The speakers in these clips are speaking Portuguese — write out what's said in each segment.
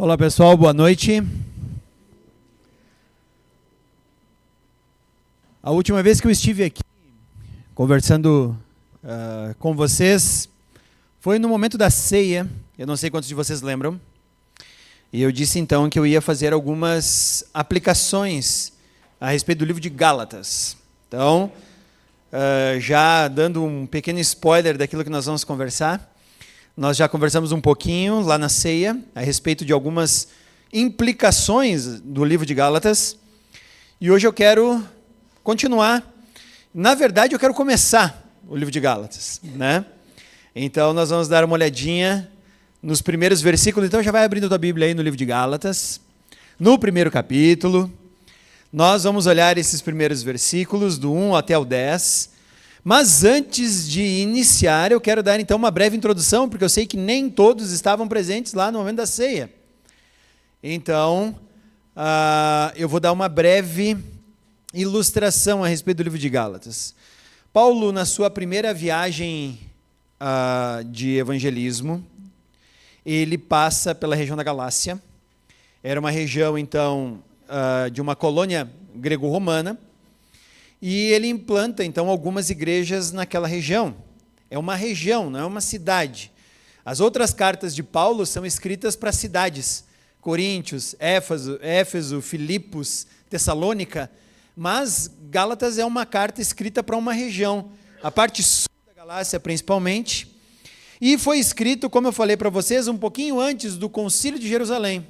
Olá pessoal, boa noite. A última vez que eu estive aqui conversando com vocês foi no momento da ceia. Eu não sei quantos de vocês lembram. E eu disse então que eu ia fazer algumas aplicações a respeito do livro de Gálatas. Então, já dando um pequeno spoiler daquilo que nós vamos conversar, nós já conversamos um pouquinho lá na ceia a respeito de algumas implicações do livro de Gálatas. E hoje eu quero continuar. Na verdade, eu quero começar o livro de Gálatas, né? Então, nós vamos dar uma olhadinha nos primeiros versículos. Então, já vai abrindo a tua Bíblia aí no livro de Gálatas, no primeiro capítulo. Nós vamos olhar esses primeiros versículos, do 1 até o 10. Mas antes de iniciar, eu quero dar então uma breve introdução, porque eu sei que nem todos estavam presentes lá no momento da ceia. Então, eu vou dar uma breve ilustração a respeito do livro de Gálatas. Paulo, na sua primeira viagem de evangelismo, ele passa pela região da Galácia. Era uma região, então, de uma colônia grego-romana. E ele implanta, então, algumas igrejas naquela região. É uma região, não é uma cidade. As outras cartas de Paulo são escritas para cidades. Coríntios, Éfeso, Filipos, Tessalônica. Mas Gálatas é uma carta escrita para uma região. A parte sul da Galácia, principalmente. E foi escrito, como eu falei para vocês, um pouquinho antes do Concílio de Jerusalém.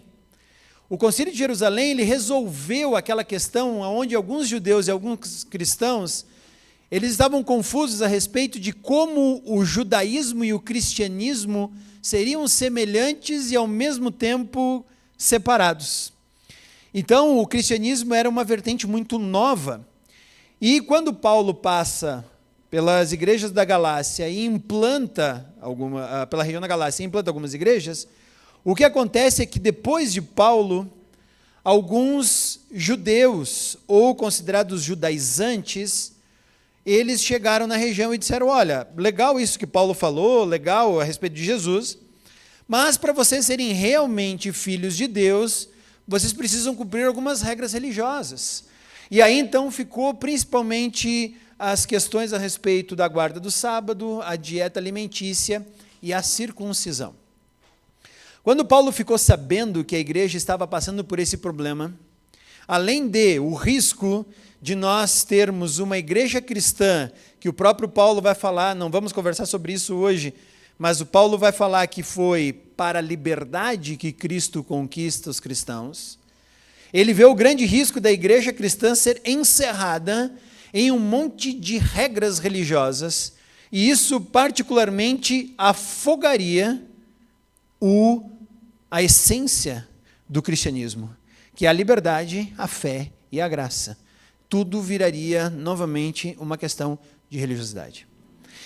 O Concílio de Jerusalém, ele resolveu aquela questão onde alguns judeus e alguns cristãos, eles estavam confusos a respeito de como o judaísmo e o cristianismo seriam semelhantes e ao mesmo tempo separados. Então, o cristianismo era uma vertente muito nova. E quando Paulo passa pelas igrejas da Galácia e implanta pela região da Galácia e implanta algumas igrejas, o que acontece é que depois de Paulo, alguns judeus, ou considerados judaizantes, eles chegaram na região e disseram, olha, legal isso que Paulo falou, legal a respeito de Jesus, mas para vocês serem realmente filhos de Deus, vocês precisam cumprir algumas regras religiosas. E aí então ficou principalmente as questões a respeito da guarda do sábado, a dieta alimentícia e a circuncisão. Quando Paulo ficou sabendo que a igreja estava passando por esse problema, além de o risco de nós termos uma igreja cristã, que o próprio Paulo vai falar, não vamos conversar sobre isso hoje, mas o Paulo vai falar que foi para a liberdade que Cristo conquista os cristãos, ele vê o grande risco da igreja cristã ser encerrada em um monte de regras religiosas, e isso particularmente afogaria a essência do cristianismo, que é a liberdade, a fé e a graça. Tudo viraria novamente uma questão de religiosidade.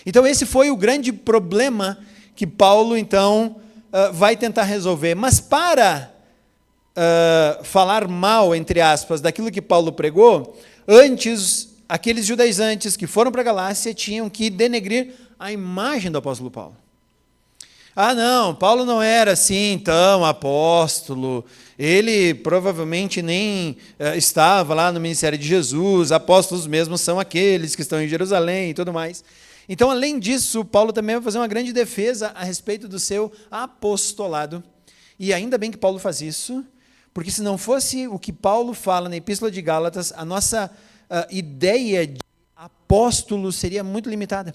Então esse foi o grande problema que Paulo então vai tentar resolver. Mas para falar mal, entre aspas, daquilo que Paulo pregou, antes aqueles judaizantes que foram para a Galácia tinham que denegrir a imagem do apóstolo Paulo. Ah, não, Paulo não era assim tão apóstolo, ele provavelmente nem estava lá no ministério de Jesus, apóstolos mesmo são aqueles que estão em Jerusalém e tudo mais. Então, além disso, Paulo também vai fazer uma grande defesa a respeito do seu apostolado. E ainda bem que Paulo faz isso, porque se não fosse o que Paulo fala na Epístola de Gálatas, a nossa ideia de apóstolo seria muito limitada.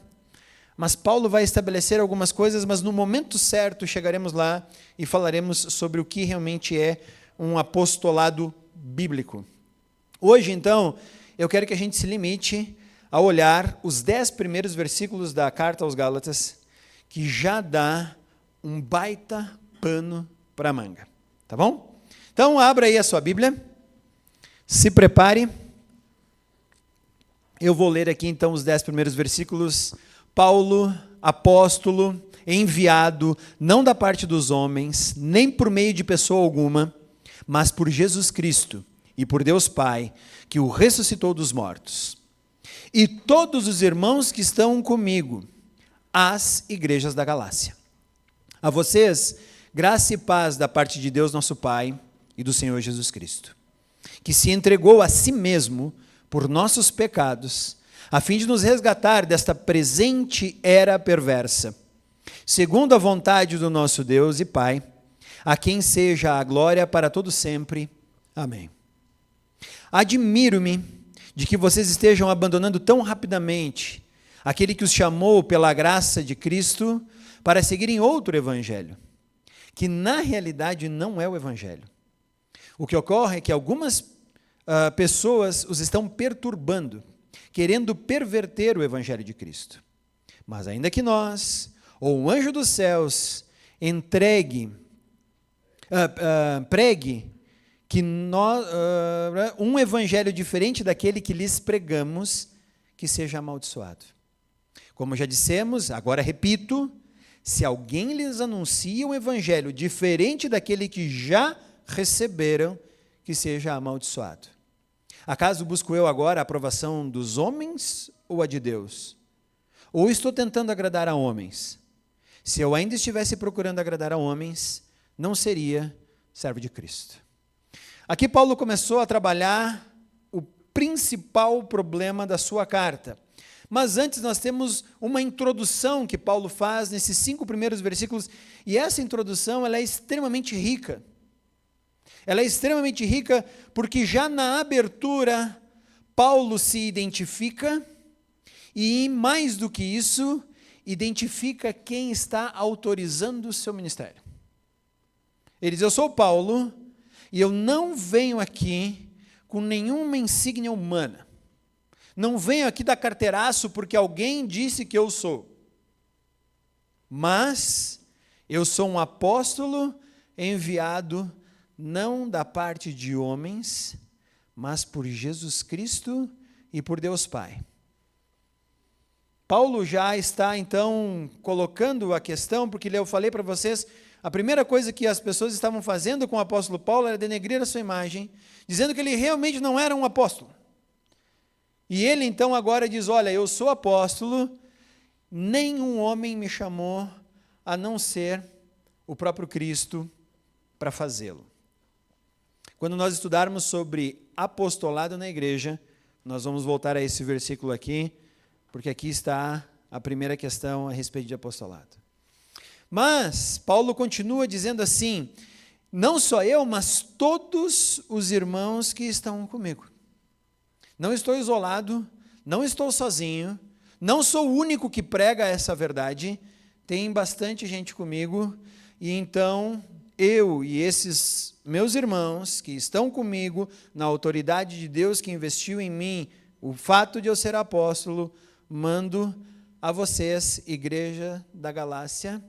Mas Paulo vai estabelecer algumas coisas, mas no momento certo chegaremos lá e falaremos sobre o que realmente é um apostolado bíblico. Hoje, então, eu quero que a gente se limite a olhar os 10 primeiros versículos da carta aos Gálatas, que já dá um baita pano para a manga. Tá bom? Então, abra aí a sua Bíblia, se prepare. Eu vou ler aqui, então, os 10 primeiros versículos. Paulo, apóstolo, enviado, não da parte dos homens, nem por meio de pessoa alguma, mas por Jesus Cristo e por Deus Pai, que o ressuscitou dos mortos. E todos os irmãos que estão comigo, às igrejas da Galácia. A vocês, Graça e paz da parte de Deus nosso Pai e do Senhor Jesus Cristo, que se entregou a si mesmo por nossos pecados, a fim de nos resgatar desta presente era perversa, segundo a vontade do nosso Deus e Pai, a quem seja a glória para todo sempre. Amém. Admiro-me de que vocês estejam abandonando tão rapidamente aquele que os chamou pela graça de Cristo para seguirem outro evangelho, que na realidade não é o evangelho. O que ocorre é que algumas pessoas os estão perturbando, querendo perverter o evangelho de Cristo. Mas ainda que nós, ou um anjo dos céus, pregue que um evangelho diferente daquele que lhes pregamos, que seja amaldiçoado. Como já dissemos, agora repito, se alguém lhes anuncia um evangelho diferente daquele que já receberam, que seja amaldiçoado. Acaso busco eu agora a aprovação dos homens ou a de Deus? Ou estou tentando agradar a homens? Se eu ainda estivesse procurando agradar a homens, não seria servo de Cristo. Aqui Paulo começou a trabalhar o principal problema da sua carta. Mas antes nós temos uma introdução que Paulo faz nesses 5 primeiros versículos, e essa introdução ela é extremamente rica. Ela é extremamente rica porque já na abertura Paulo se identifica e, mais do que isso, identifica quem está autorizando o seu ministério. Ele diz: eu sou Paulo e eu não venho aqui com nenhuma insígnia humana. Não venho aqui dar carteiraço porque alguém disse que eu sou. Mas eu sou um apóstolo enviado não da parte de homens, mas por Jesus Cristo e por Deus Pai. Paulo já está, então, colocando a questão, porque eu falei para vocês, a primeira coisa que as pessoas estavam fazendo com o apóstolo Paulo era denegrir a sua imagem, dizendo que ele realmente não era um apóstolo. E ele, então, agora diz: olha, eu sou apóstolo, nenhum homem me chamou a não ser o próprio Cristo para fazê-lo. Quando nós estudarmos sobre apostolado na igreja, nós vamos voltar a esse versículo aqui, porque aqui está a primeira questão a respeito de apostolado. Mas Paulo continua dizendo assim: não só eu, mas todos os irmãos que estão comigo. Não estou isolado, não estou sozinho, não sou o único que prega essa verdade, tem bastante gente comigo, e então eu e esses meus irmãos que estão comigo, na autoridade de Deus que investiu em mim, o fato de eu ser apóstolo, mando a vocês, igreja da Galácia,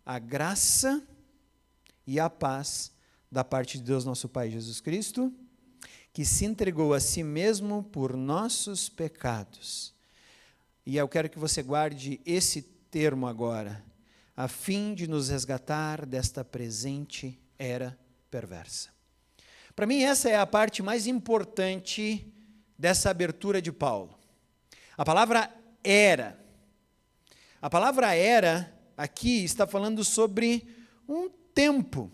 a graça e a paz da parte de Deus nosso Pai Jesus Cristo, que se entregou a si mesmo por nossos pecados. E eu quero que você guarde esse termo agora, a fim de nos resgatar desta presente era perversa. Para mim, essa é a parte mais importante dessa abertura de Paulo. A palavra era. A palavra era, aqui, está falando sobre um tempo.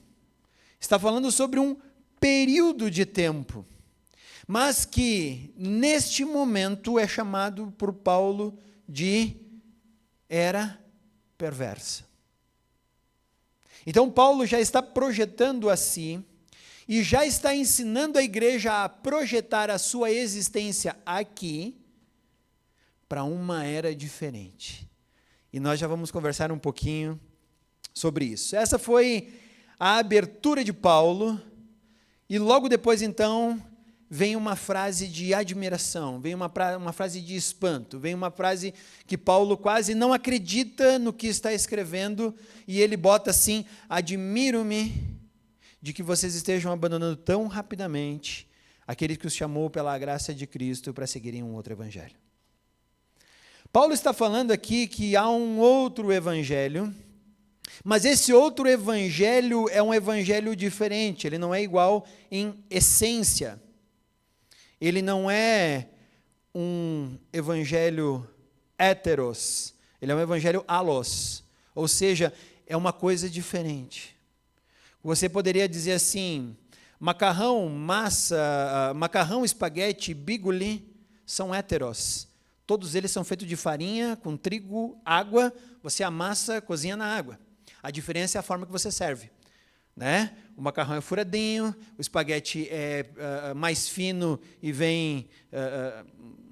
Está falando sobre um período de tempo. Mas que, neste momento, é chamado por Paulo de era perversa. Então, Paulo já está projetando a si e já está ensinando a igreja a projetar a sua existência aqui para uma era diferente. E nós já vamos conversar um pouquinho sobre isso. Essa foi a abertura de Paulo, e logo depois, então, vem uma frase de admiração, vem uma frase de espanto, vem uma frase que Paulo quase não acredita no que está escrevendo, e ele bota assim: admiro-me de que vocês estejam abandonando tão rapidamente aquele que os chamou pela graça de Cristo para seguirem um outro evangelho. Paulo está falando aqui que há um outro evangelho, mas esse outro evangelho é um evangelho diferente, ele não é igual em essência. Ele não é um evangelho heteros, ele é um evangelho allos, ou seja, é uma coisa diferente. Você poderia dizer assim, macarrão, massa, macarrão, espaguete, bigoli são heteros. Todos eles são feitos de farinha, com trigo, água, você amassa, cozinha na água. A diferença é a forma que você serve. Né? O macarrão é furadinho, o espaguete é mais fino e vem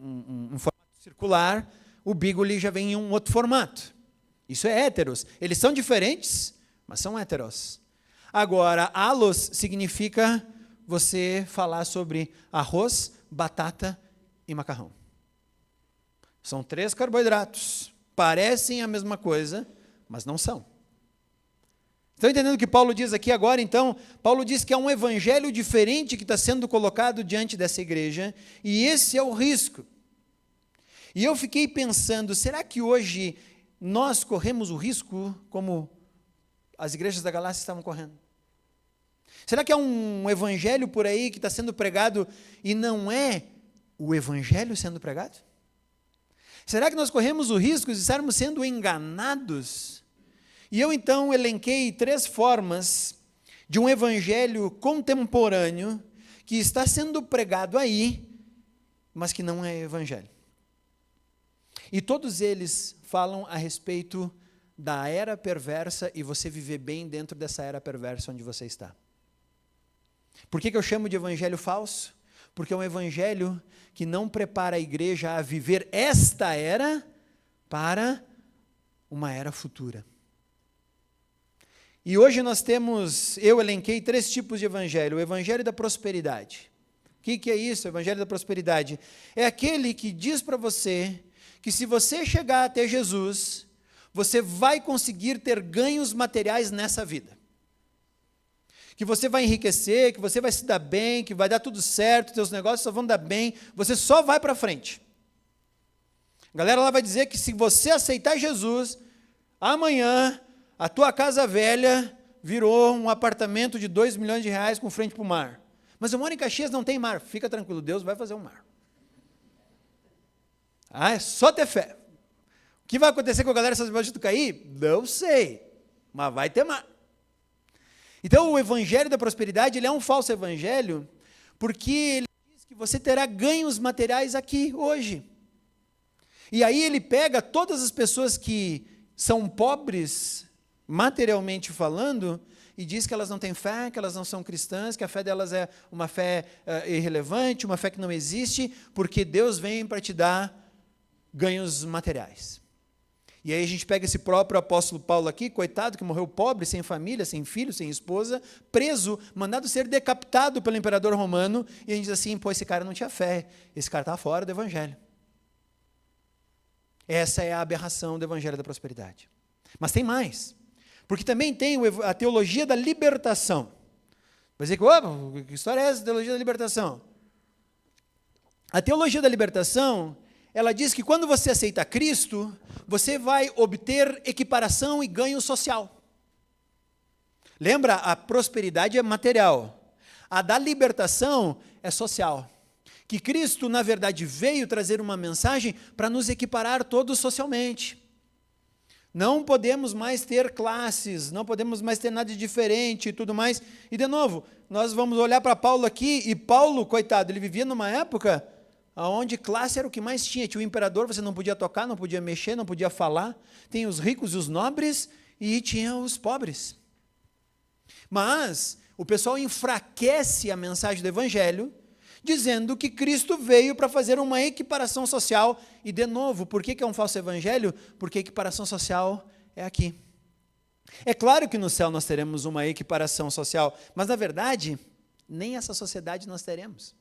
um formato circular, o bigoli já vem em um outro formato. Isso é heteros. Eles são diferentes, mas são heteros. Agora, allos significa você falar sobre arroz, batata e macarrão. São 3 carboidratos. Parecem a mesma coisa, mas não são. Estão entendendo o que Paulo diz aqui agora? Então, Paulo diz que é um evangelho diferente que está sendo colocado diante dessa igreja, e esse é o risco. E eu fiquei pensando, será que hoje nós corremos o risco como as igrejas da Galácia estavam correndo? Será que há um evangelho por aí que está sendo pregado e não é o evangelho sendo pregado? Será que nós corremos o risco de estarmos sendo enganados? E eu então elenquei 3 formas de um evangelho contemporâneo que está sendo pregado aí, mas que não é evangelho. E todos eles falam a respeito da era perversa e você viver bem dentro dessa era perversa onde você está. Por que eu chamo de evangelho falso? Porque é um evangelho que não prepara a igreja a viver esta era para uma era futura. E hoje eu elenquei 3 tipos de evangelho. O evangelho da prosperidade. O que é isso, o evangelho da prosperidade? É aquele que diz para você que se você chegar até Jesus, você vai conseguir ter ganhos materiais nessa vida. Que você vai enriquecer, que você vai se dar bem, que vai dar tudo certo, teus negócios só vão dar bem, você só vai para frente. A galera lá vai dizer que se você aceitar Jesus, amanhã a tua casa velha virou um apartamento de 2 milhões de reais com frente para o mar. Mas eu moro em Caxias, não tem mar. Fica tranquilo, Deus vai fazer um mar. É só ter fé. O que vai acontecer com a galera se as bandas cair? Não sei, mas vai ter mar. Então, o evangelho da prosperidade, ele é um falso evangelho, porque ele diz que você terá ganhos materiais aqui, hoje. E aí ele pega todas as pessoas que são pobres, materialmente falando, e diz que elas não têm fé, que elas não são cristãs, que a fé delas é uma fé irrelevante, uma fé que não existe, porque Deus vem para te dar ganhos materiais. E aí a gente pega esse próprio apóstolo Paulo aqui, coitado, que morreu pobre, sem família, sem filho, sem esposa, preso, mandado ser decapitado pelo imperador romano, e a gente diz assim, pô, esse cara não tinha fé, esse cara está fora do evangelho. Essa é a aberração do evangelho da prosperidade. Mas tem mais, porque também tem a teologia da libertação. Vai dizer que história é essa, teologia da libertação? A teologia da libertação, ela diz que quando você aceita Cristo, você vai obter equiparação e ganho social. Lembra? A prosperidade é material. A da libertação é social. Que Cristo, na verdade, veio trazer uma mensagem para nos equiparar todos socialmente. Não podemos mais ter classes, não podemos mais ter nada de diferente e tudo mais. E, de novo, nós vamos olhar para Paulo aqui, e Paulo, coitado, ele vivia numa época onde classe era o que mais tinha. Tinha o imperador, você não podia tocar, não podia mexer, não podia falar. Tem os ricos e os nobres, e tinha os pobres. Mas o pessoal enfraquece a mensagem do evangelho, dizendo que Cristo veio para fazer uma equiparação social. E, de novo, por que é um falso evangelho? Porque a equiparação social é aqui. É claro que no céu nós teremos uma equiparação social, mas, na verdade, nem essa sociedade nós teremos.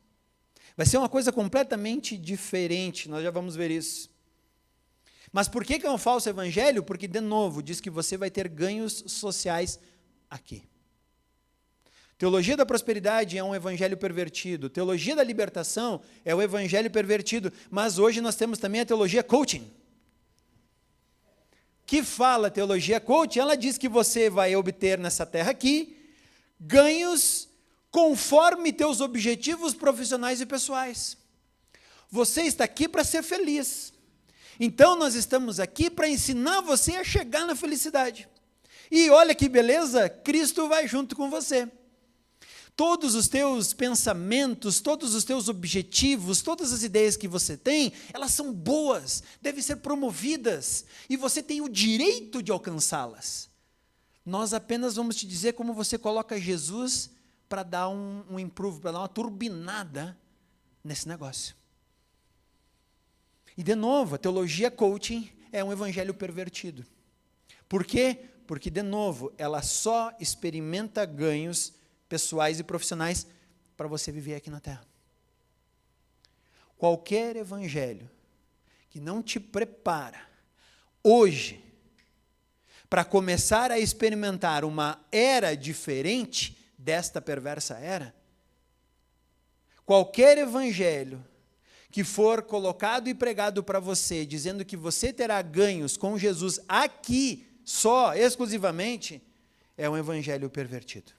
Vai ser uma coisa completamente diferente, nós já vamos ver isso. Mas por que é um falso evangelho? Porque, de novo, diz que você vai ter ganhos sociais aqui. Teologia da prosperidade é um evangelho pervertido. Teologia da libertação é o evangelho pervertido. Mas hoje nós temos também a teologia coaching. Que fala a teologia coaching? Ela diz que você vai obter nessa terra aqui ganhos conforme teus objetivos profissionais e pessoais. Você está aqui para ser feliz. Então nós estamos aqui para ensinar você a chegar na felicidade. E olha que beleza, Cristo vai junto com você. Todos os teus pensamentos, todos os teus objetivos, todas as ideias que você tem, elas são boas, devem ser promovidas, e você tem o direito de alcançá-las. Nós apenas vamos te dizer como você coloca Jesus para dar um improve, para dar uma turbinada nesse negócio. E de novo, a teologia coaching é um evangelho pervertido. Por quê? Porque, de novo, ela só experimenta ganhos pessoais e profissionais para você viver aqui na Terra. Qualquer evangelho que não te prepara hoje para começar a experimentar uma era diferente desta perversa era, qualquer evangelho que for colocado e pregado para você, dizendo que você terá ganhos com Jesus aqui, só, exclusivamente, é um evangelho pervertido.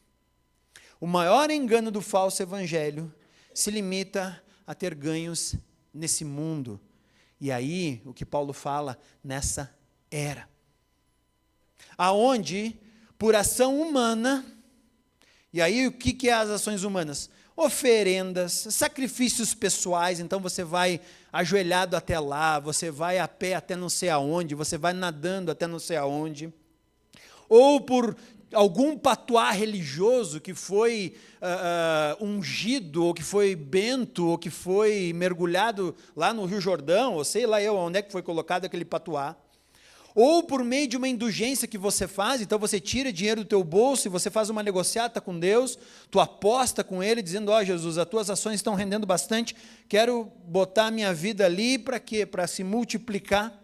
O maior engano do falso evangelho se limita a ter ganhos nesse mundo. E aí, o que Paulo fala, nessa era. Aonde, por ação humana, e aí o que é as ações humanas? Oferendas, sacrifícios pessoais, então você vai ajoelhado até lá, você vai a pé até não sei aonde, você vai nadando até não sei aonde, ou por algum patuá religioso que foi ungido, ou que foi bento, ou que foi mergulhado lá no Rio Jordão, ou sei lá eu onde é que foi colocado aquele patuá, ou por meio de uma indulgência que você faz, então você tira dinheiro do teu bolso e você faz uma negociata com Deus, tu aposta com Ele, dizendo, Jesus, as tuas ações estão rendendo bastante, quero botar a minha vida ali, para quê? Para se multiplicar.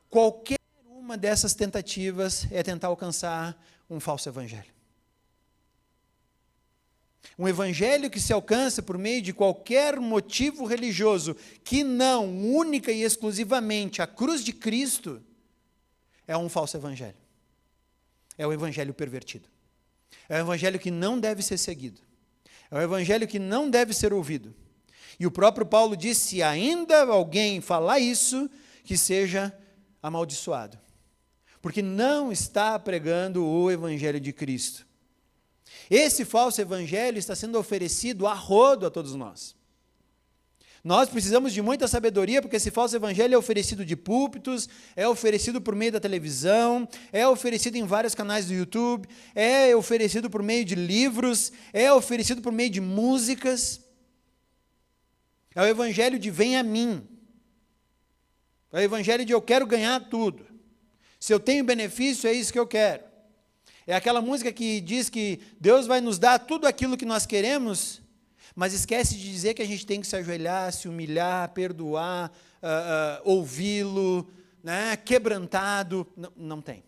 Qualquer uma dessas tentativas é tentar alcançar um falso evangelho. Um evangelho que se alcança por meio de qualquer motivo religioso, que não, única e exclusivamente, a cruz de Cristo, é um falso evangelho. É o evangelho pervertido. É o evangelho que não deve ser seguido. É o evangelho que não deve ser ouvido. E o próprio Paulo diz, se ainda alguém falar isso, que seja amaldiçoado. Porque não está pregando o evangelho de Cristo. Esse falso evangelho está sendo oferecido a rodo a todos nós. Nós precisamos de muita sabedoria, porque esse falso evangelho é oferecido de púlpitos, é oferecido por meio da televisão, é oferecido em vários canais do YouTube, é oferecido por meio de livros, é oferecido por meio de músicas. É o evangelho de vem a mim. É o evangelho de eu quero ganhar tudo. Se eu tenho benefício, é isso que eu quero. É aquela música que diz que Deus vai nos dar tudo aquilo que nós queremos, mas esquece de dizer que a gente tem que se ajoelhar, se humilhar, perdoar, ouvi-lo, né, quebrantado. Não tem.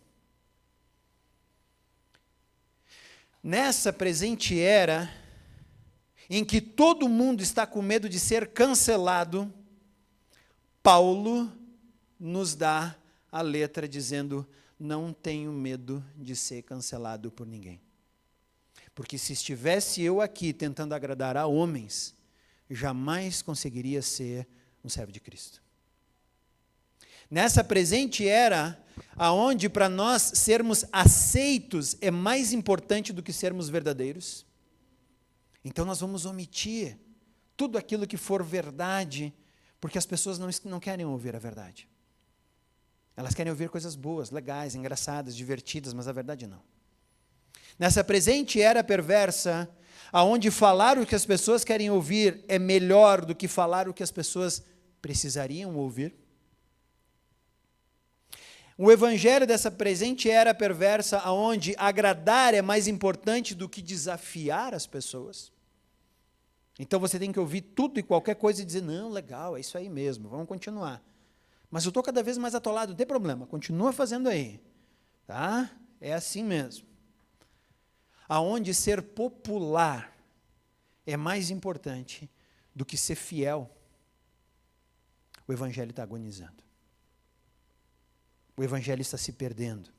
Nessa presente era, em que todo mundo está com medo de ser cancelado, Paulo nos dá a letra dizendo, não tenho medo de ser cancelado por ninguém. Porque se estivesse eu aqui tentando agradar a homens, jamais conseguiria ser um servo de Cristo. Nessa presente era, aonde para nós sermos aceitos é mais importante do que sermos verdadeiros, então nós vamos omitir tudo aquilo que for verdade, porque as pessoas não querem ouvir a verdade. Elas querem ouvir coisas boas, legais, engraçadas, divertidas, mas a verdade não. Nessa presente era perversa, aonde falar o que as pessoas querem ouvir é melhor do que falar o que as pessoas precisariam ouvir. O evangelho dessa presente era perversa, aonde agradar é mais importante do que desafiar as pessoas. Então você tem que ouvir tudo e qualquer coisa e dizer, não, legal, é isso aí mesmo, vamos continuar. Mas eu estou cada vez mais atolado, não tem problema, continua fazendo aí. Tá? É assim mesmo. Aonde ser popular é mais importante do que ser fiel, o evangelho está agonizando. O evangelho está se perdendo.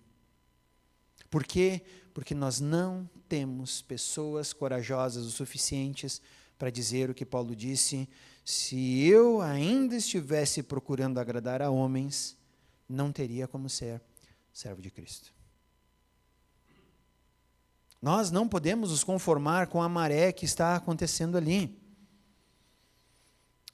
Por quê? Porque nós não temos pessoas corajosas o suficientes para dizer o que Paulo disse, se eu ainda estivesse procurando agradar a homens, não teria como ser servo de Cristo. Nós não podemos nos conformar com a maré que está acontecendo ali.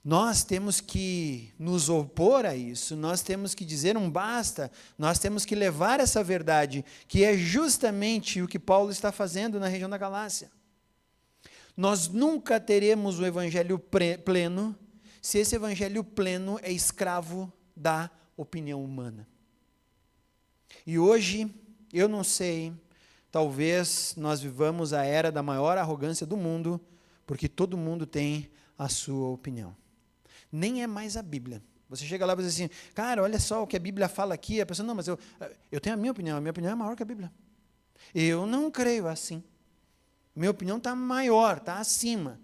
Nós temos que nos opor a isso, nós temos que dizer um basta, nós temos que levar essa verdade, que é justamente o que Paulo está fazendo na região da Galácia. Nós nunca teremos o evangelho pleno, se esse evangelho pleno é escravo da opinião humana. E hoje, eu não sei, talvez nós vivamos a era da maior arrogância do mundo, porque todo mundo tem a sua opinião. Nem é mais a Bíblia. Você chega lá e diz assim, cara, olha só o que a Bíblia fala aqui. A pessoa, não, mas eu tenho a minha opinião é maior que a Bíblia. Eu não creio assim. Minha opinião está maior, está acima.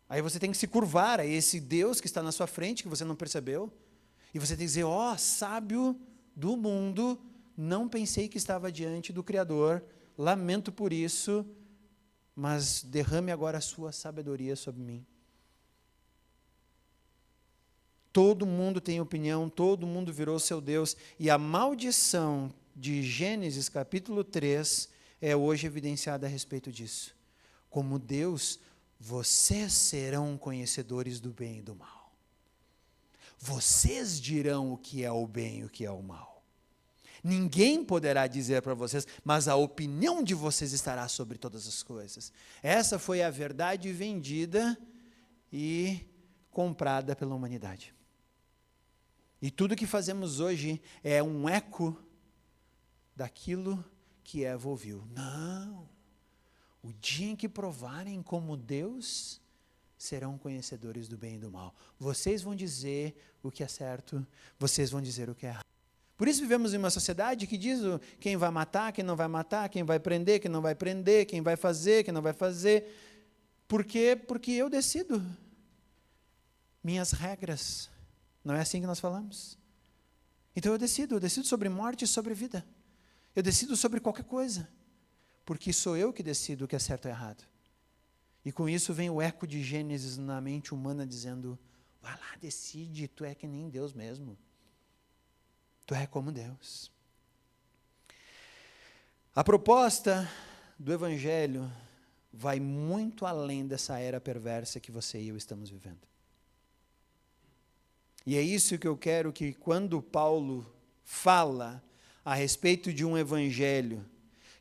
Aí você tem que se curvar a esse Deus que está na sua frente, que você não percebeu, e você tem que dizer, sábio do mundo, não pensei que estava diante do Criador, lamento por isso, mas derrame agora a sua sabedoria sobre mim. Todo mundo tem opinião, todo mundo virou seu Deus, e a maldição de Gênesis capítulo 3 é hoje evidenciada a respeito disso. Como Deus, vocês serão conhecedores do bem e do mal. Vocês dirão o que é o bem e o que é o mal. Ninguém poderá dizer para vocês, mas a opinião de vocês estará sobre todas as coisas. Essa foi a verdade vendida e comprada pela humanidade. E tudo que fazemos hoje é um eco daquilo que Eva ouviu. Não! O dia em que provarem como Deus, serão conhecedores do bem e do mal. Vocês vão dizer o que é certo, vocês vão dizer o que é errado. Por isso vivemos em uma sociedade que diz quem vai matar, quem não vai matar, quem vai prender, quem não vai prender, quem vai fazer, quem não vai fazer. Por quê? Porque eu decido. Minhas regras. Não é assim que nós falamos? Então eu decido sobre morte e sobre vida. Eu decido sobre qualquer coisa. Porque sou eu que decido o que é certo ou errado. E com isso vem o eco de Gênesis na mente humana dizendo, vai lá, decide, tu é que nem Deus mesmo. Tu é como Deus. A proposta do Evangelho vai muito além dessa era perversa que você e eu estamos vivendo. E é isso que eu quero que quando Paulo fala a respeito de um evangelho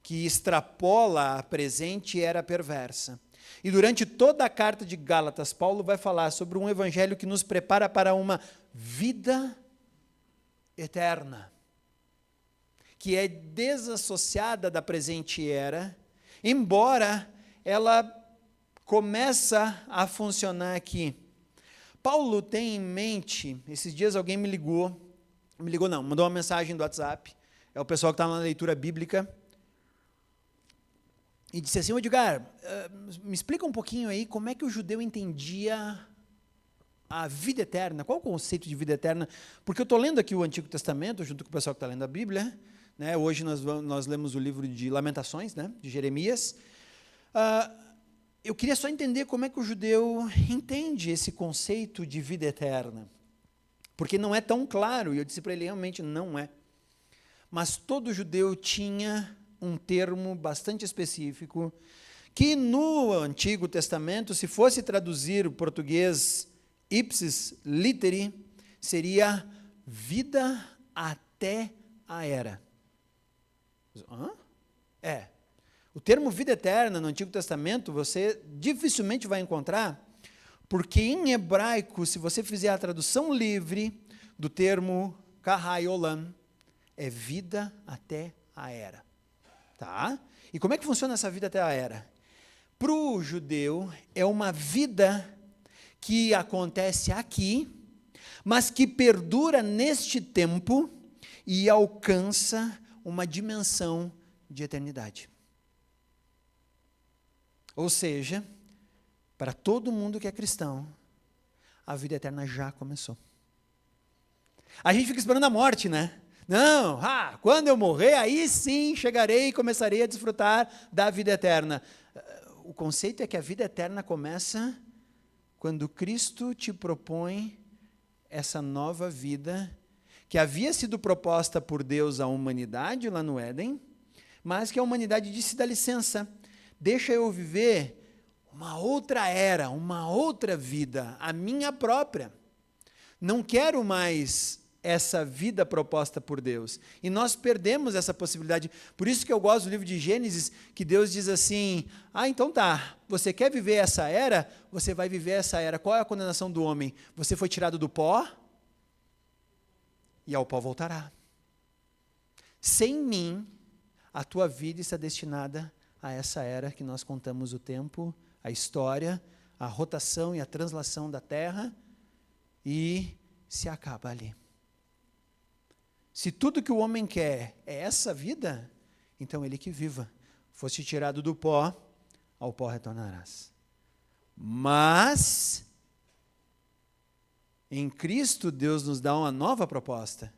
que extrapola a presente era perversa. E durante toda a carta de Gálatas, Paulo vai falar sobre um evangelho que nos prepara para uma vida eterna, que é desassociada da presente era, embora ela começa a funcionar aqui. Paulo tem em mente, esses dias alguém mandou uma mensagem do WhatsApp, é o pessoal que está na leitura bíblica, e disse assim, Edgar, me explica um pouquinho aí como é que o judeu entendia a vida eterna, qual o conceito de vida eterna, porque eu estou lendo aqui o Antigo Testamento, junto com o pessoal que está lendo a Bíblia, né? Hoje nós lemos o livro de Lamentações, né? De Jeremias. Eu queria só entender como é que o judeu entende esse conceito de vida eterna, porque não é tão claro, e eu disse para ele, realmente não é. Mas todo judeu tinha um termo bastante específico, que no Antigo Testamento, se fosse traduzir o português ipsis literi, seria vida até a era. O termo vida eterna no Antigo Testamento, você dificilmente vai encontrar, porque em hebraico, se você fizer a tradução livre do termo kahayolam, é vida até a era. Tá? E como é que funciona essa vida até a era? Para o judeu, é uma vida que acontece aqui, mas que perdura neste tempo e alcança uma dimensão de eternidade. Ou seja, para todo mundo que é cristão, a vida eterna já começou. A gente fica esperando a morte, né? Não, quando eu morrer, aí sim chegarei e começarei a desfrutar da vida eterna. O conceito é que a vida eterna começa quando Cristo te propõe essa nova vida que havia sido proposta por Deus à humanidade lá no Éden, mas que a humanidade disse: dá licença, deixa eu viver uma outra era, uma outra vida, a minha própria. Não quero mais essa vida proposta por Deus. E nós perdemos essa possibilidade. Por isso que eu gosto do livro de Gênesis, que Deus diz assim: então tá, você quer viver essa era? Você vai viver essa era. Qual é a condenação do homem? Você foi tirado do pó, e ao pó voltará. Sem mim, a tua vida está destinada a essa era que nós contamos o tempo, a história, a rotação e a translação da Terra, e se acaba ali. Se tudo que o homem quer é essa vida, então ele que viva. Foste tirado do pó, ao pó retornarás. Mas, em Cristo, Deus nos dá uma nova proposta,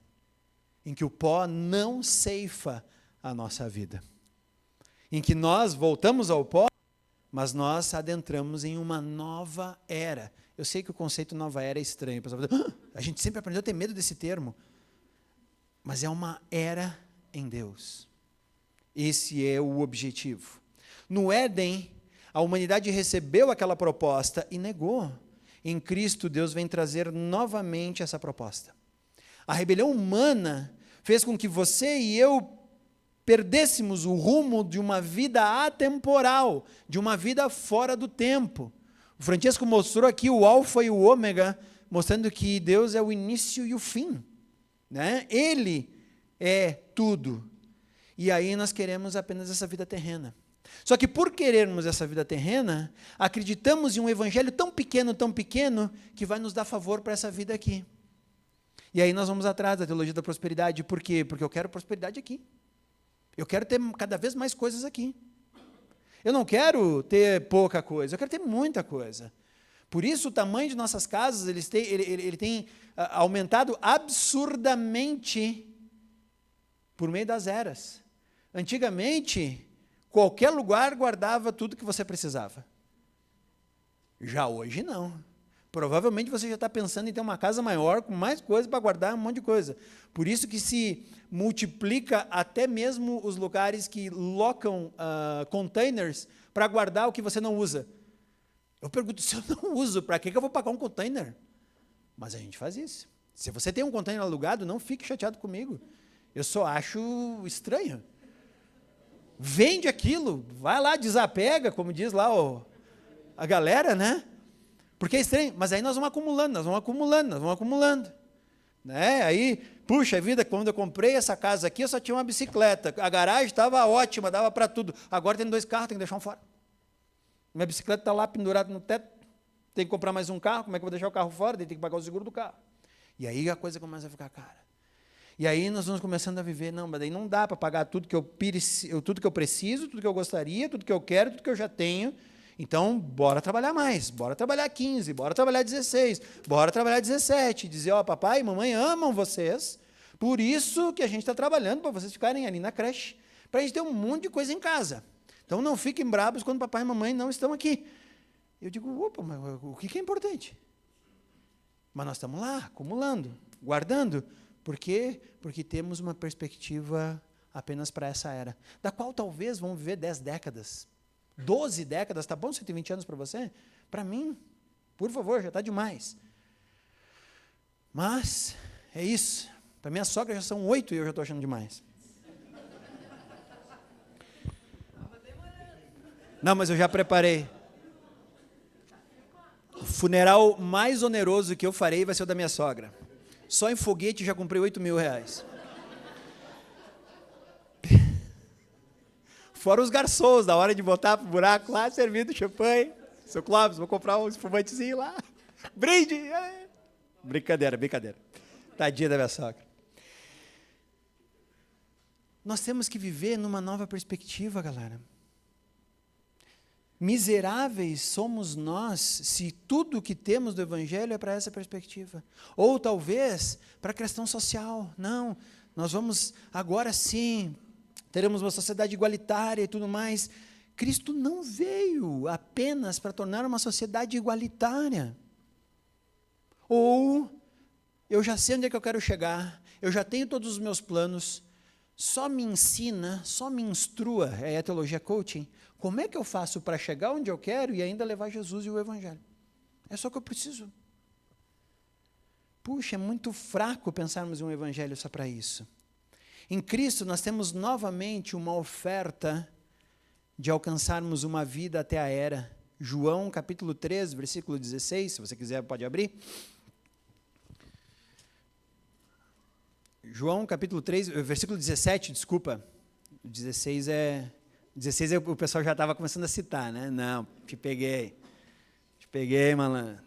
em que o pó não ceifa a nossa vida. Em que nós voltamos ao pó, mas nós adentramos em uma nova era. Eu sei que o conceito nova era é estranho. A gente sempre aprendeu a ter medo desse termo. Mas é uma era em Deus. Esse é o objetivo. No Éden, a humanidade recebeu aquela proposta e negou. Em Cristo, Deus vem trazer novamente essa proposta. A rebelião humana fez com que você e eu perdêssemos o rumo de uma vida atemporal, de uma vida fora do tempo. O Francesco mostrou aqui o alfa e o ômega, mostrando que Deus é o início e o fim. Né? Ele é tudo. E aí nós queremos apenas essa vida terrena. Só que por querermos essa vida terrena, acreditamos em um evangelho tão pequeno, que vai nos dar favor para essa vida aqui. E aí nós vamos atrás da teologia da prosperidade. Por quê? Porque eu quero prosperidade aqui. Eu quero ter cada vez mais coisas aqui. Eu não quero ter pouca coisa, eu quero ter muita coisa. Por isso o tamanho de nossas casas, ele tem aumentado absurdamente por meio das eras. Antigamente, qualquer lugar guardava tudo que você precisava. Já hoje não. Provavelmente você já está pensando em ter uma casa maior, com mais coisas para guardar um monte de coisa. Por isso que se multiplica até mesmo os lugares que locam containers para guardar o que você não usa. Eu pergunto, se eu não uso, para que eu vou pagar um container? Mas a gente faz isso. Se você tem um container alugado, não fique chateado comigo. Eu só acho estranho. Vende aquilo, vai lá, desapega, como diz lá a galera, né? Porque é estranho, mas aí nós vamos acumulando. Né? Aí, puxa vida, quando eu comprei essa casa aqui, eu só tinha uma bicicleta. A garagem estava ótima, dava para tudo. Agora tem 2 carros, tem que deixar um fora. Minha bicicleta está lá pendurada no teto, tem que comprar mais um carro, como é que eu vou deixar o carro fora? Tem que pagar o seguro do carro. E aí a coisa começa a ficar cara. E aí nós vamos começando a viver, não, mas daí não dá para pagar tudo que eu preciso, tudo que eu gostaria, tudo que eu quero, tudo que eu já tenho. Então, bora trabalhar mais, bora trabalhar 15, bora trabalhar 16, bora trabalhar 17, dizer, papai e mamãe amam vocês, por isso que a gente está trabalhando, para vocês ficarem ali na creche, para a gente ter um monte de coisa em casa. Então, não fiquem bravos quando papai e mamãe não estão aqui. Eu digo, opa, mas o que é importante? Mas nós estamos lá, acumulando, guardando. Por quê? Porque temos uma perspectiva apenas para essa era, da qual talvez vamos viver 10 décadas. 12 décadas, tá bom 120 anos para você? Para mim, por favor, já está demais. Mas, é isso. Para minha sogra já são 8 e eu já estou achando demais. Não, mas eu já preparei. O funeral mais oneroso que eu farei vai ser o da minha sogra. Só em foguete já comprei R$8.000. Fora os garçons, na hora de botar pro buraco lá, servindo champanhe. Seu Clóvis, vou comprar um espumantezinho lá. Brinde! É. Brincadeira. Tadinha da minha sogra. Nós temos que viver numa nova perspectiva, galera. Miseráveis somos nós se tudo o que temos do Evangelho é para essa perspectiva. Ou talvez para a questão social. Não, nós vamos agora sim, teremos uma sociedade igualitária e tudo mais. Cristo não veio apenas para tornar uma sociedade igualitária. Ou eu já sei onde é que eu quero chegar, eu já tenho todos os meus planos, só me ensina, só me instrua, é a teologia coaching, como é que eu faço para chegar onde eu quero e ainda levar Jesus e o Evangelho? É só o que eu preciso. Puxa, é muito fraco pensarmos em um Evangelho só para isso. Em Cristo nós temos novamente uma oferta de alcançarmos uma vida até a era. João capítulo 3, versículo 16, se você quiser pode abrir. João capítulo 3, versículo 17, desculpa. 16 o pessoal já estava começando a citar, né? Não, te peguei, malandro.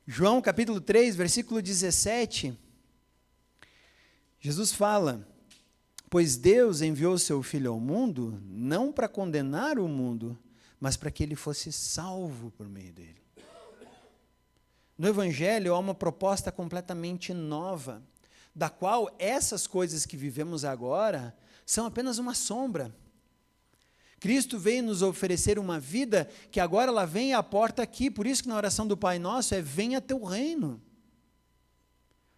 João capítulo 3, versículo 17, Jesus fala: pois Deus enviou seu Filho ao mundo, não para condenar o mundo, mas para que ele fosse salvo por meio dele. No Evangelho há uma proposta completamente nova, da qual essas coisas que vivemos agora são apenas uma sombra. Cristo veio nos oferecer uma vida que agora ela vem à porta aqui, por isso que na oração do Pai Nosso é: venha teu reino.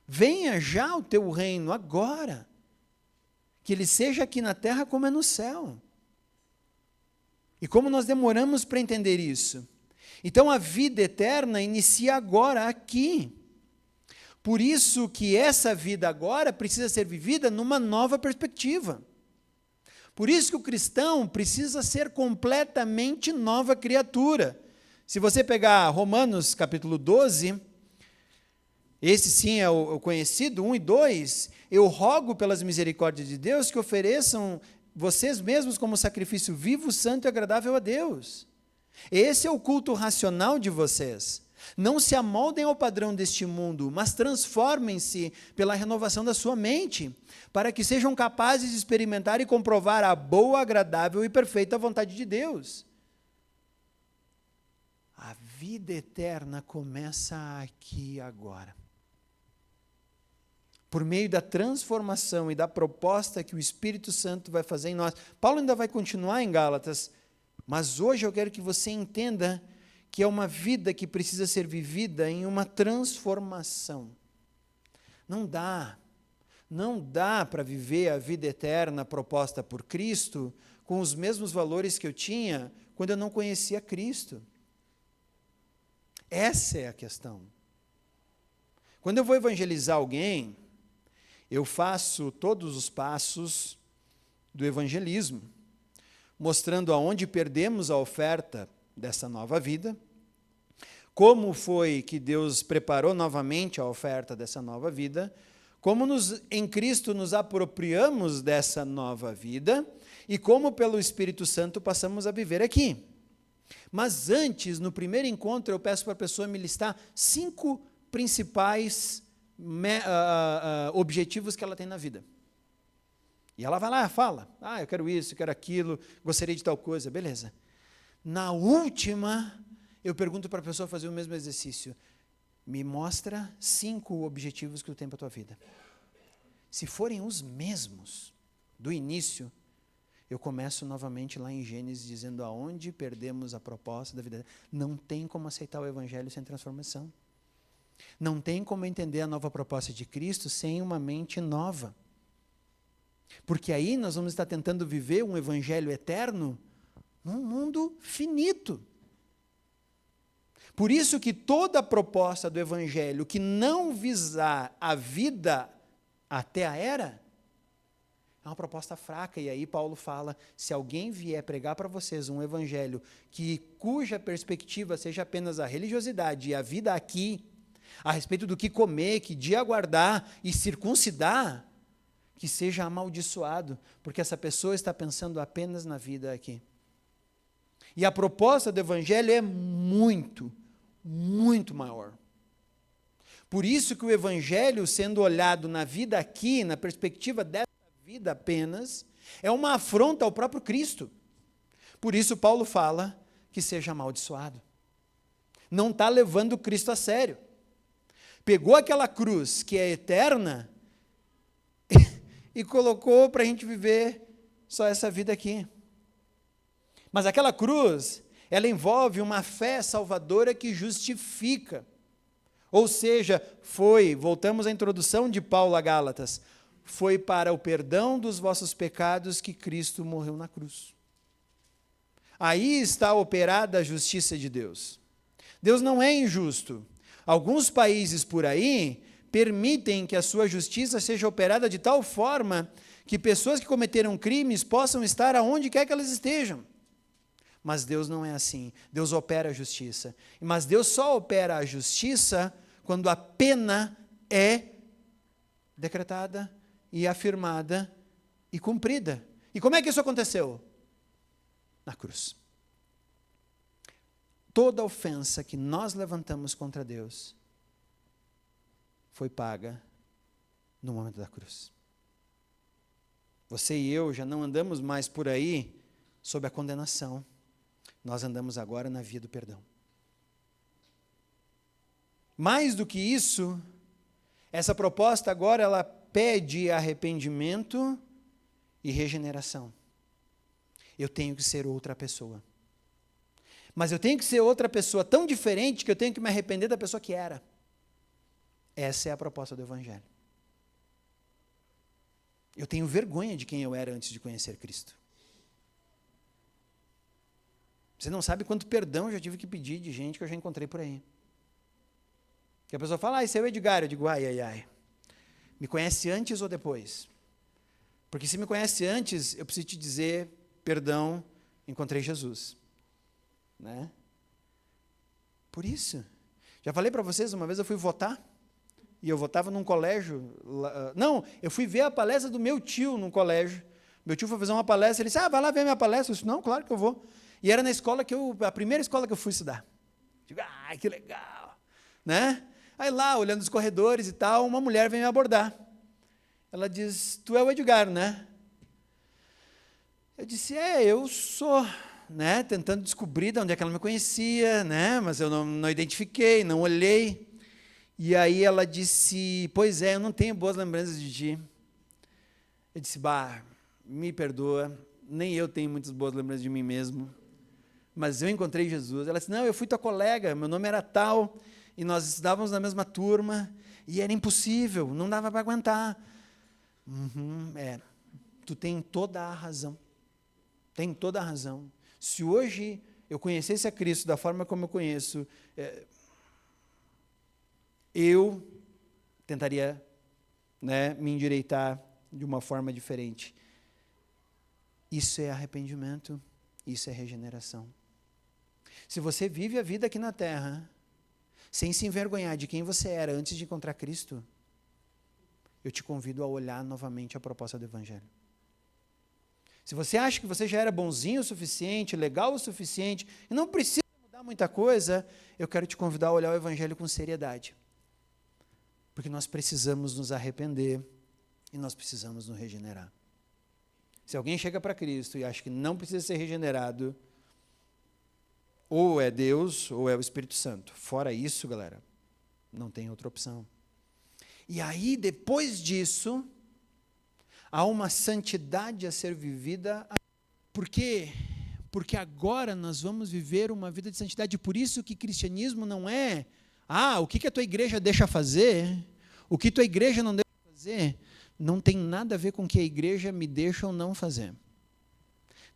Venha já o teu reino agora. Que ele seja aqui na terra como é no céu. E como nós demoramos para entender isso? Então a vida eterna inicia agora, aqui. Por isso que essa vida agora precisa ser vivida numa nova perspectiva. Por isso que o cristão precisa ser completamente nova criatura. Se você pegar Romanos capítulo 12, esse sim é o conhecido, 1 e 2, eu rogo pelas misericórdias de Deus que ofereçam vocês mesmos como sacrifício vivo, santo e agradável a Deus. Esse é o culto racional de vocês. Não se amoldem ao padrão deste mundo, mas transformem-se pela renovação da sua mente, para que sejam capazes de experimentar e comprovar a boa, agradável e perfeita vontade de Deus. A vida eterna começa aqui agora. Por meio da transformação e da proposta que o Espírito Santo vai fazer em nós. Paulo ainda vai continuar em Gálatas, mas hoje eu quero que você entenda que é uma vida que precisa ser vivida em uma transformação. Não dá para viver a vida eterna proposta por Cristo com os mesmos valores que eu tinha quando eu não conhecia Cristo. Essa é a questão. Quando eu vou evangelizar alguém, eu faço todos os passos do evangelismo, mostrando aonde perdemos a oferta dessa nova vida, como foi que Deus preparou novamente a oferta dessa nova vida, como em Cristo nos apropriamos dessa nova vida e como pelo Espírito Santo passamos a viver aqui. Mas antes, no primeiro encontro, eu peço para a pessoa me listar 5 principais objetivos que ela tem na vida. E ela vai lá, fala: eu quero isso, eu quero aquilo, gostaria de tal coisa, beleza. Na última, eu pergunto para a pessoa fazer o mesmo exercício. Me mostra 5 objetivos que tu tem para a tua vida. Se forem os mesmos do início, eu começo novamente lá em Gênesis, dizendo aonde perdemos a proposta da vida. Não tem como aceitar o Evangelho sem transformação. Não tem como entender a nova proposta de Cristo sem uma mente nova. Porque aí nós vamos estar tentando viver um Evangelho eterno num mundo finito. Por isso que toda a proposta do Evangelho que não visar a vida até a era, é uma proposta fraca. E aí Paulo fala: se alguém vier pregar para vocês um Evangelho cuja perspectiva seja apenas a religiosidade e a vida aqui, a respeito do que comer, que dia guardar e circuncidar, que seja amaldiçoado, porque essa pessoa está pensando apenas na vida aqui. E a proposta do Evangelho é muito, muito maior. Por isso que o Evangelho, sendo olhado na vida aqui, na perspectiva dessa vida apenas, é uma afronta ao próprio Cristo. Por isso Paulo fala que seja amaldiçoado. Não está levando Cristo a sério. Pegou aquela cruz que é eterna e colocou para a gente viver só essa vida aqui. Mas aquela cruz, ela envolve uma fé salvadora que justifica. Ou seja, voltamos à introdução de Paulo a Gálatas, foi para o perdão dos vossos pecados que Cristo morreu na cruz. Aí está operada a justiça de Deus. Deus não é injusto. Alguns países por aí permitem que a sua justiça seja operada de tal forma que pessoas que cometeram crimes possam estar aonde quer que elas estejam. Mas Deus não é assim. Deus opera a justiça. Mas Deus só opera a justiça quando a pena é decretada e afirmada e cumprida. E como é que isso aconteceu? Na cruz. Toda ofensa que nós levantamos contra Deus foi paga no momento da cruz. Você e eu já não andamos mais por aí sob a condenação. Nós andamos agora na via do perdão. Mais do que isso, essa proposta agora ela pede arrependimento e regeneração. Eu tenho que ser outra pessoa. Mas eu tenho que ser outra pessoa tão diferente que eu tenho que me arrepender da pessoa que era. Essa é a proposta do Evangelho. Eu tenho vergonha de quem eu era antes de conhecer Cristo. Você não sabe quanto perdão eu já tive que pedir de gente que eu já encontrei por aí. Que a pessoa fala, esse é o Edgar. Eu digo, ai. Me conhece antes ou depois? Porque se me conhece antes, eu preciso te dizer, perdão, encontrei Jesus. Né? Por isso. Já falei para vocês, uma vez eu fui votar, e eu votava num colégio, não, eu fui ver a palestra do meu tio num colégio, meu tio foi fazer uma palestra, ele disse, vai lá ver a minha palestra, eu disse, não, claro que eu vou, e era na escola a primeira escola que eu fui estudar, digo, que legal, né? Aí lá, olhando os corredores e tal, uma mulher vem me abordar, ela diz, tu é o Edgar, né? Eu disse, eu sou, né, tentando descobrir de onde é que ela me conhecia, né, mas eu não identifiquei, não olhei. E aí ela disse, pois é, eu não tenho boas lembranças de ti. Eu disse, me perdoa, nem eu tenho muitas boas lembranças de mim mesmo, mas eu encontrei Jesus. Ela disse, não, eu fui tua colega, meu nome era tal, e nós estudávamos na mesma turma, e era impossível, não dava para aguentar. Tu tem toda a razão. Tem toda a razão. Se hoje eu conhecesse a Cristo da forma como eu conheço, eu tentaria, né, me endireitar de uma forma diferente. Isso é arrependimento, isso é regeneração. Se você vive a vida aqui na terra, sem se envergonhar de quem você era antes de encontrar Cristo, eu te convido a olhar novamente a proposta do Evangelho. Se você acha que você já era bonzinho o suficiente, legal o suficiente, e não precisa mudar muita coisa, eu quero te convidar a olhar o Evangelho com seriedade. Porque nós precisamos nos arrepender e nós precisamos nos regenerar. Se alguém chega para Cristo e acha que não precisa ser regenerado, ou é Deus ou é o Espírito Santo. Fora isso, galera, não tem outra opção. E aí, depois disso, há uma santidade a ser vivida. Por quê? Porque agora nós vamos viver uma vida de santidade. Por isso que cristianismo não é, o que a tua igreja deixa fazer, o que tua igreja não deixa fazer, não tem nada a ver com o que a igreja me deixa ou não fazer.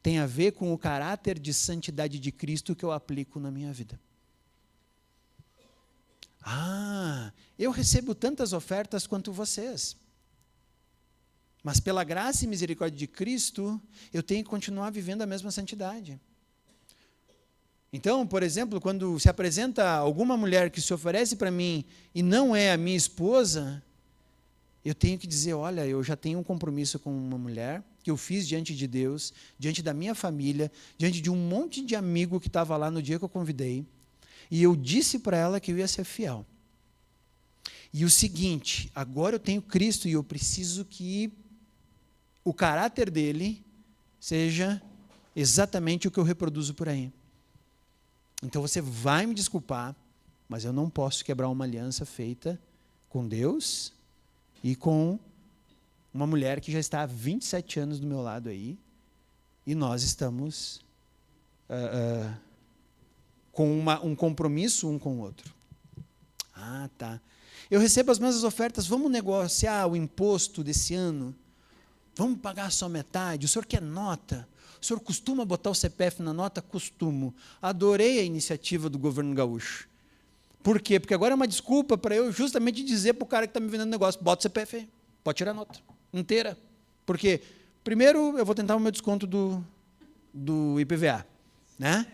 Tem a ver com o caráter de santidade de Cristo que eu aplico na minha vida. Eu recebo tantas ofertas quanto vocês. Mas pela graça e misericórdia de Cristo, eu tenho que continuar vivendo a mesma santidade. Então, por exemplo, quando se apresenta alguma mulher que se oferece para mim e não é a minha esposa, eu tenho que dizer, olha, eu já tenho um compromisso com uma mulher que eu fiz diante de Deus, diante da minha família, diante de um monte de amigo que estava lá no dia que eu convidei, e eu disse para ela que eu ia ser fiel. E o seguinte, agora eu tenho Cristo e eu preciso que o caráter dele seja exatamente o que eu reproduzo por aí. Então você vai me desculpar, mas eu não posso quebrar uma aliança feita com Deus e com uma mulher que já está há 27 anos do meu lado aí, e nós estamos com um compromisso um com o outro. Tá. Eu recebo as mesmas ofertas, vamos negociar o imposto desse ano? Vamos pagar só metade? O senhor quer nota? O senhor costuma botar o CPF na nota? Costumo. Adorei a iniciativa do governo gaúcho. Por quê? Porque agora é uma desculpa para eu justamente dizer para o cara que está me vendendo negócio, bota o CPF aí, pode tirar a nota inteira. Porque, primeiro, eu vou tentar o meu desconto do IPVA. Né?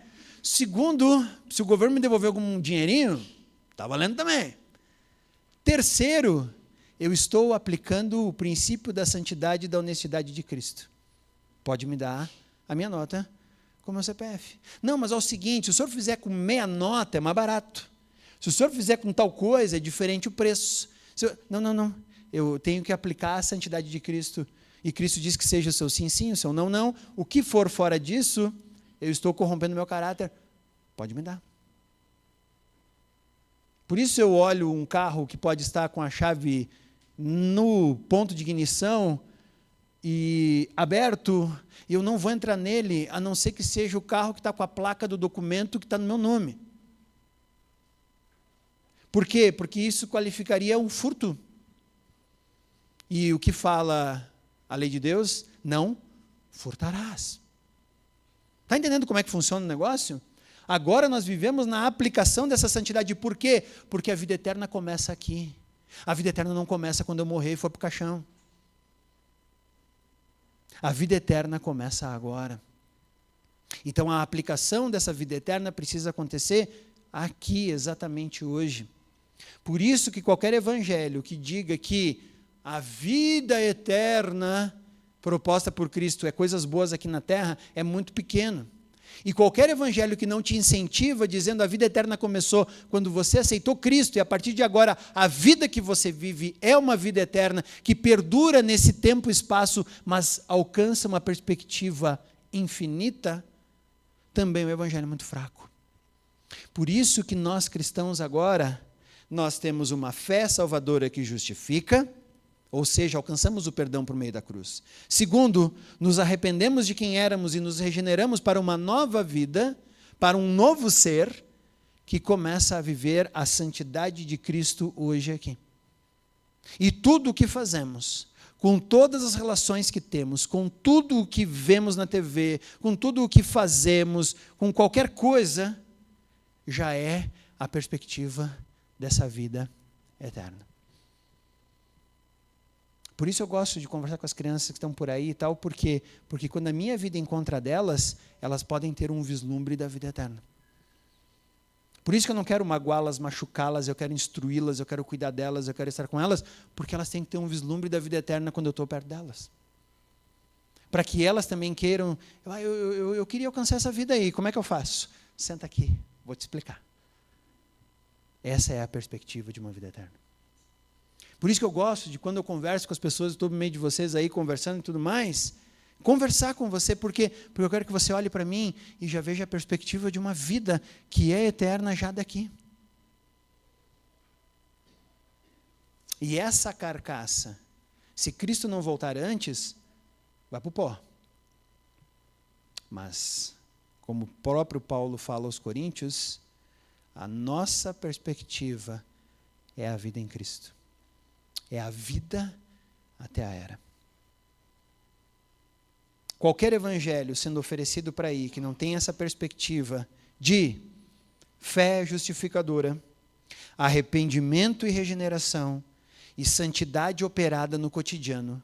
Segundo, se o governo me devolver algum dinheirinho, está valendo também. Terceiro, eu estou aplicando o princípio da santidade e da honestidade de Cristo. Pode me dar a minha nota com o meu CPF. Não, mas é o seguinte, se o senhor fizer com meia nota, é mais barato. Se o senhor fizer com tal coisa, é diferente o preço. Não. Eu tenho que aplicar a santidade de Cristo. E Cristo diz que seja o seu sim, sim, o seu não, não. O que for fora disso, eu estou corrompendo meu caráter. Pode me dar. Por isso eu olho um carro que pode estar com a chave no ponto de ignição e aberto, e eu não vou entrar nele, a não ser que seja o carro que está com a placa do documento que está no meu nome. Por quê? Porque isso qualificaria um furto. E o que fala a lei de Deus? Não furtarás. Está entendendo como é que funciona o negócio? Agora nós vivemos na aplicação dessa santidade. Por quê? Porque a vida eterna começa aqui. A vida eterna não começa quando eu morrer e for para o caixão. A vida eterna começa agora. Então a aplicação dessa vida eterna precisa acontecer aqui, exatamente hoje. Por isso que qualquer evangelho que diga que a vida eterna proposta por Cristo é coisas boas aqui na terra, é muito pequeno. E qualquer evangelho que não te incentiva, dizendo a vida eterna começou quando você aceitou Cristo, e a partir de agora a vida que você vive é uma vida eterna, que perdura nesse tempo e espaço, mas alcança uma perspectiva infinita, também é um evangelho muito fraco. Por isso que nós cristãos agora, nós temos uma fé salvadora que justifica, ou seja, alcançamos o perdão por meio da cruz. Segundo, nos arrependemos de quem éramos e nos regeneramos para uma nova vida, para um novo ser, que começa a viver a santidade de Cristo hoje aqui. E tudo o que fazemos, com todas as relações que temos, com tudo o que vemos na TV, com tudo o que fazemos, com qualquer coisa, já é a perspectiva dessa vida eterna. Por isso eu gosto de conversar com as crianças que estão por aí e tal, porque quando a minha vida encontra delas, elas podem ter um vislumbre da vida eterna. Por isso que eu não quero magoá-las, machucá-las, eu quero instruí-las, eu quero cuidar delas, eu quero estar com elas, porque elas têm que ter um vislumbre da vida eterna quando eu estou perto delas. Para que elas também queiram, eu queria alcançar essa vida aí, como é que eu faço? Senta aqui, vou te explicar. Essa é a perspectiva de uma vida eterna. Por isso que eu gosto de, quando eu converso com as pessoas, estou no meio de vocês aí, conversando e tudo mais, conversar com você, porque eu quero que você olhe para mim e já veja a perspectiva de uma vida que é eterna já daqui. E essa carcaça, se Cristo não voltar antes, vai para o pó. Mas, como o próprio Paulo fala aos Coríntios, a nossa perspectiva é a vida em Cristo. É a vida até a era. Qualquer evangelho sendo oferecido para aí, que não tem essa perspectiva de fé justificadora, arrependimento e regeneração, e santidade operada no cotidiano,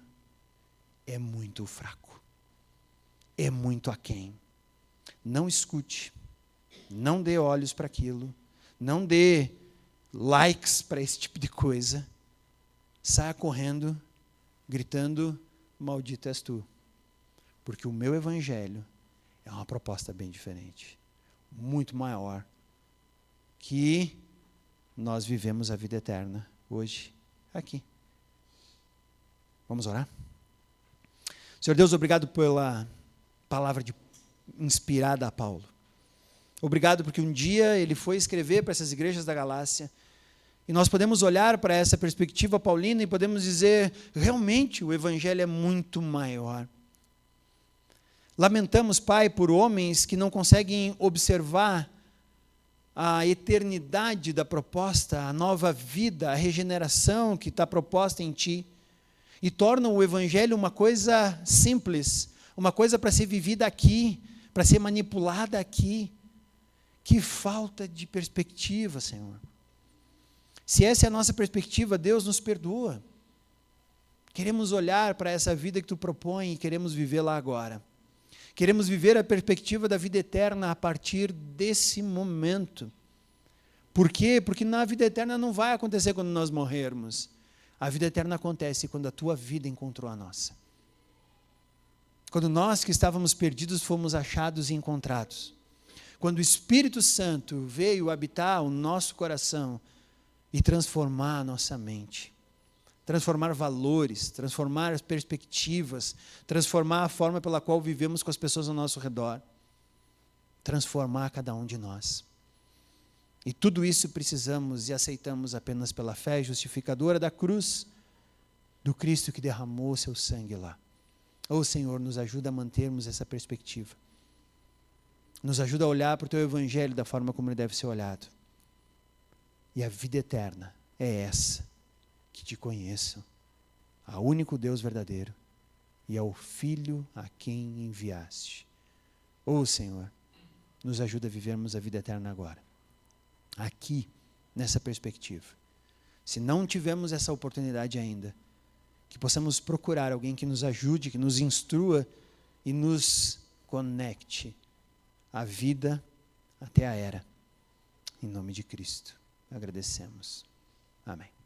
é muito fraco. É muito aquém. Não escute. Não dê olhos para aquilo. Não dê likes para esse tipo de coisa. Saia correndo, gritando, maldito és tu. Porque o meu evangelho é uma proposta bem diferente. Muito maior. Que nós vivemos a vida eterna hoje, aqui. Vamos orar? Senhor Deus, obrigado pela palavra inspirada a Paulo. Obrigado porque um dia ele foi escrever para essas igrejas da Galácia, e nós podemos olhar para essa perspectiva paulina e podemos dizer, realmente o evangelho é muito maior. Lamentamos, Pai, por homens que não conseguem observar a eternidade da proposta, a nova vida, a regeneração que está proposta em ti, e tornam o Evangelho uma coisa simples, uma coisa para ser vivida aqui, para ser manipulada aqui. Que falta de perspectiva, Senhor. Se essa é a nossa perspectiva, Deus nos perdoa. Queremos olhar para essa vida que Tu propõe e queremos vivê-la agora. Queremos viver a perspectiva da vida eterna a partir desse momento. Por quê? Porque na vida eterna não vai acontecer quando nós morrermos. A vida eterna acontece quando a Tua vida encontrou a nossa. Quando nós que estávamos perdidos fomos achados e encontrados. Quando o Espírito Santo veio habitar o nosso coração e transformar a nossa mente. Transformar valores, transformar as perspectivas, transformar a forma pela qual vivemos com as pessoas ao nosso redor. Transformar cada um de nós. E tudo isso precisamos e aceitamos apenas pela fé justificadora da cruz, do Cristo que derramou seu sangue lá. Ô Senhor, nos ajuda a mantermos essa perspectiva. Nos ajuda a olhar para o Teu Evangelho da forma como ele deve ser olhado. E a vida eterna é essa, que Te conheçam, ao único Deus verdadeiro e ao Filho a quem enviaste. Ô Senhor, nos ajuda a vivermos a vida eterna agora. Aqui, nessa perspectiva. Se não tivermos essa oportunidade ainda, que possamos procurar alguém que nos ajude, que nos instrua e nos conecte à vida até a era. Em nome de Cristo, agradecemos. Amém.